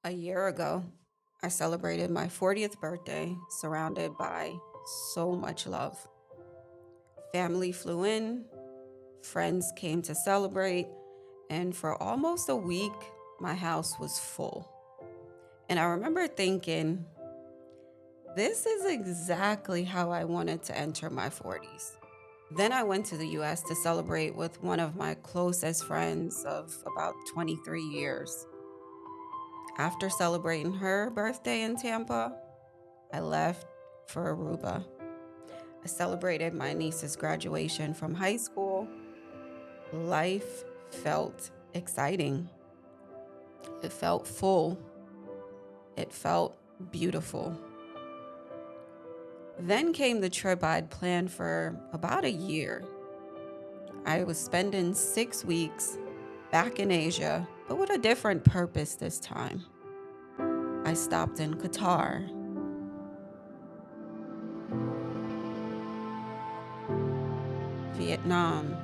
A year ago, I celebrated my 40th birthday surrounded by so much love. Family flew in, friends came to celebrate, and for almost a week, my house was full. And I remember thinking, this is exactly how I wanted to enter my 40s. Then I went to the US to celebrate with one of my closest friends of about 23 years. After celebrating her birthday in Tampa, I left for Aruba. I celebrated my niece's graduation from high school. Life felt exciting. It felt full. It felt beautiful. Then came the trip I'd planned for about a year. I was spending 6 weeks back in Asia, but with a different purpose this time. I stopped in Qatar, Vietnam,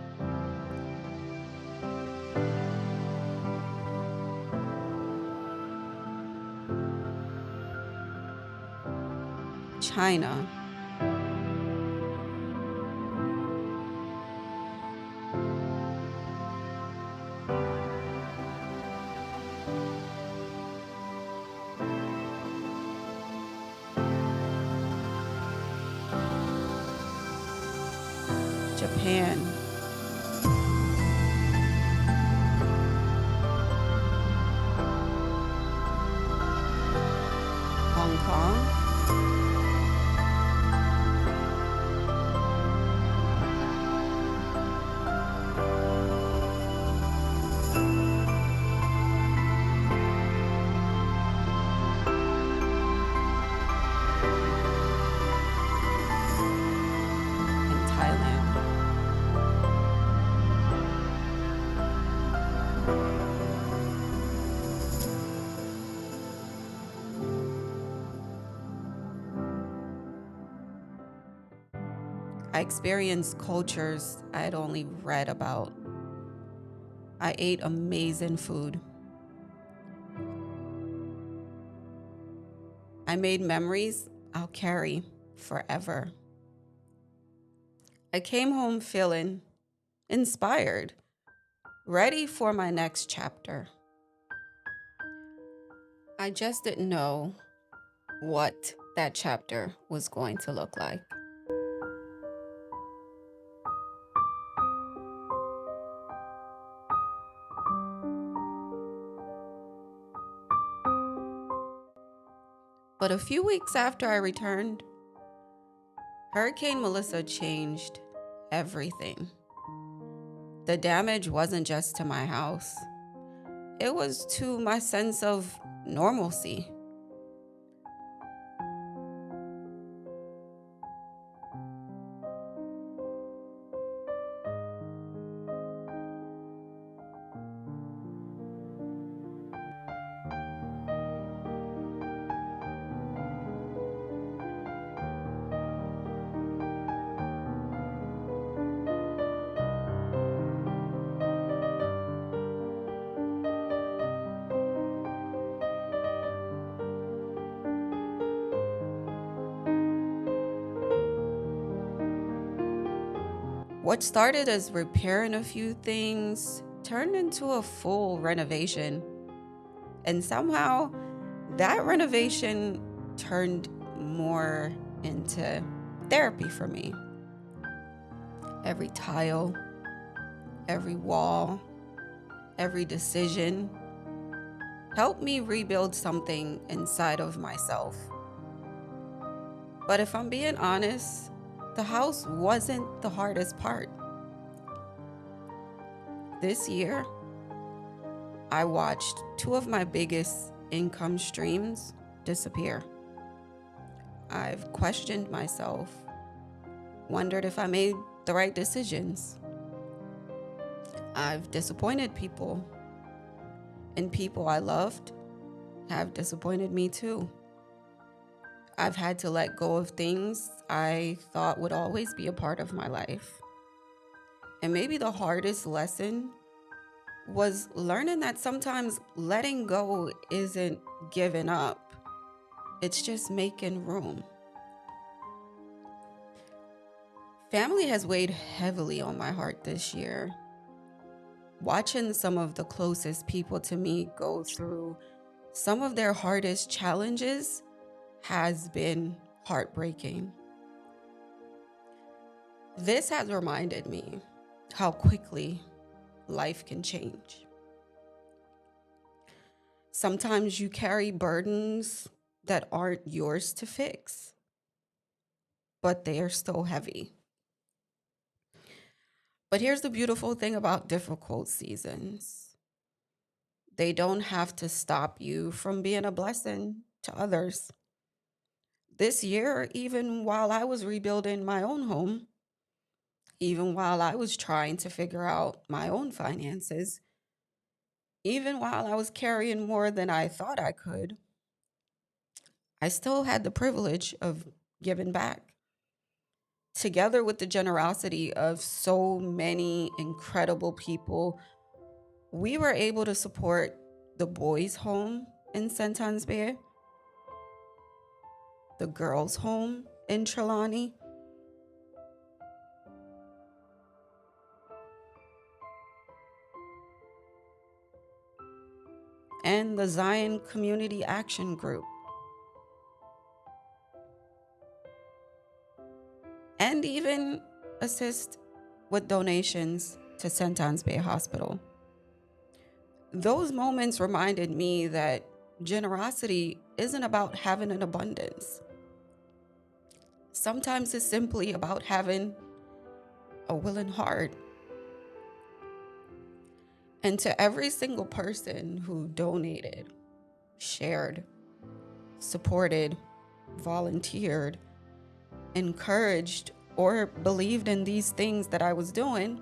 China, Japan, Hong Kong, and Thailand. I experienced cultures I had only read about. I ate amazing food. I made memories I'll carry forever. I came home feeling inspired, ready for my next chapter. I just didn't know what that chapter was going to look like. But a few weeks after I returned, Hurricane Melissa changed everything. The damage wasn't just to my house, it was to my sense of normalcy. What started as repairing a few things turned into a full renovation. And somehow that renovation turned more into therapy for me. Every tile, every wall, every decision helped me rebuild something inside of myself. But if I'm being honest, the house wasn't the hardest part. This year, I watched two of my biggest income streams disappear. I've questioned myself, wondered if I made the right decisions. I've disappointed people, and people I loved have disappointed me too. I've had to let go of things I thought would always be a part of my life. And maybe the hardest lesson was learning that sometimes letting go isn't giving up, it's just making room. Family has weighed heavily on my heart this year. Watching some of the closest people to me go through some of their hardest challenges has been heartbreaking. This has reminded me how quickly life can change. Sometimes you carry burdens that aren't yours to fix, but they are still heavy. But here's the beautiful thing about difficult seasons: they don't have to stop you from being a blessing to others. This year, even while I was rebuilding my own home, even while I was trying to figure out my own finances, even while I was carrying more than I thought I could, I still had the privilege of giving back. Together with the generosity of so many incredible people, we were able to support the boys' home in Sentans Bay, the girls' home in Trelawney, and the Zion Community Action Group, and even assist with donations to Sentans Bay Hospital. Those moments reminded me that generosity isn't about having an abundance. Sometimes it's simply about having a willing heart. And to every single person who donated, shared, supported, volunteered, encouraged, or believed in these things that I was doing,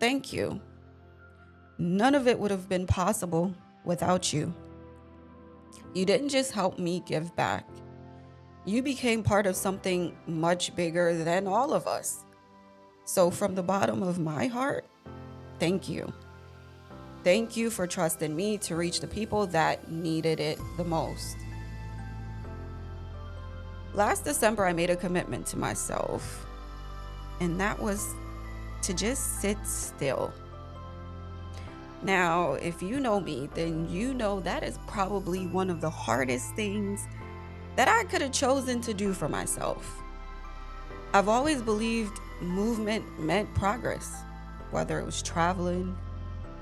thank you. None of it would have been possible without you. You didn't just help me give back. You became part of something much bigger than all of us. So from the bottom of my heart, thank you. Thank you for trusting me to reach the people that needed it the most. Last December, I made a commitment to myself, and that was to just sit still. Now, if you know me, then you know that is probably one of the hardest things that I could have chosen to do for myself. I've always believed movement meant progress, whether it was traveling,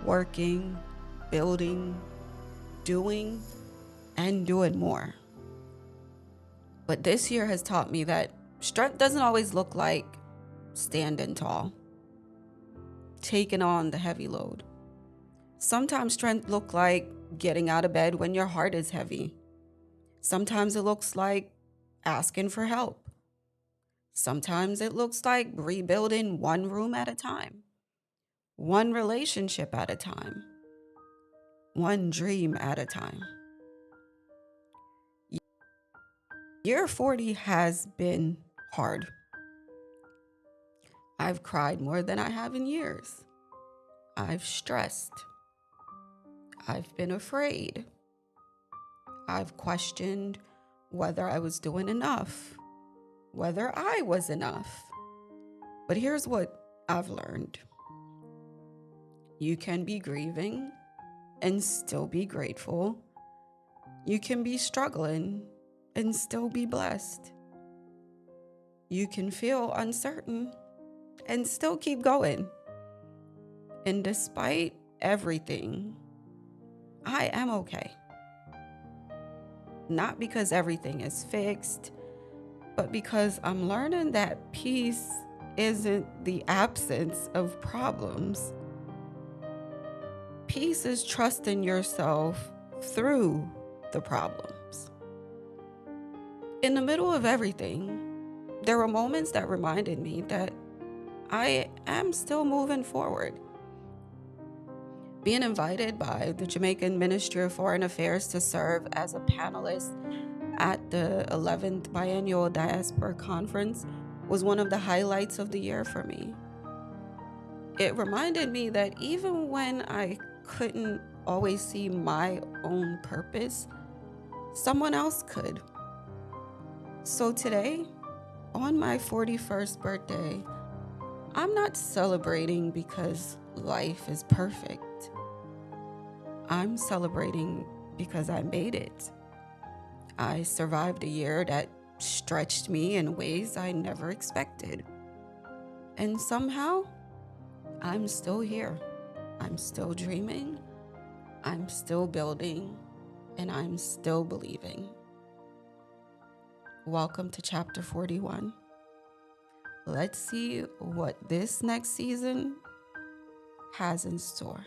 working, building, doing, and doing more. But this year has taught me that strength doesn't always look like standing tall, taking on the heavy load. Sometimes strength looks like getting out of bed when your heart is heavy. Sometimes it looks like asking for help. Sometimes it looks like rebuilding one room at a time, one relationship at a time, one dream at a time. Year 40 has been hard. I've cried more than I have in years. I've stressed. I've been afraid. I've questioned whether I was doing enough, whether I was enough. But here's what I've learned. You can be grieving and still be grateful. You can be struggling and still be blessed. You can feel uncertain and still keep going. And despite everything, I am okay. Not because everything is fixed, but because I'm learning that peace isn't the absence of problems. Peace is trusting yourself through the problems. In the middle of everything, there were moments that reminded me that I am still moving forward. Being invited by the Jamaican Ministry of Foreign Affairs to serve as a panelist at the 11th Biennial Diaspora Conference was one of the highlights of the year for me. It reminded me that even when I couldn't always see my own purpose, someone else could. So today, on my 41st birthday, I'm not celebrating because life is perfect. I'm celebrating because I made it. I survived a year that stretched me in ways I never expected. And somehow, I'm still here. I'm still dreaming. I'm still building. And I'm still believing. Welcome to chapter 41. Let's see what this next season has in store.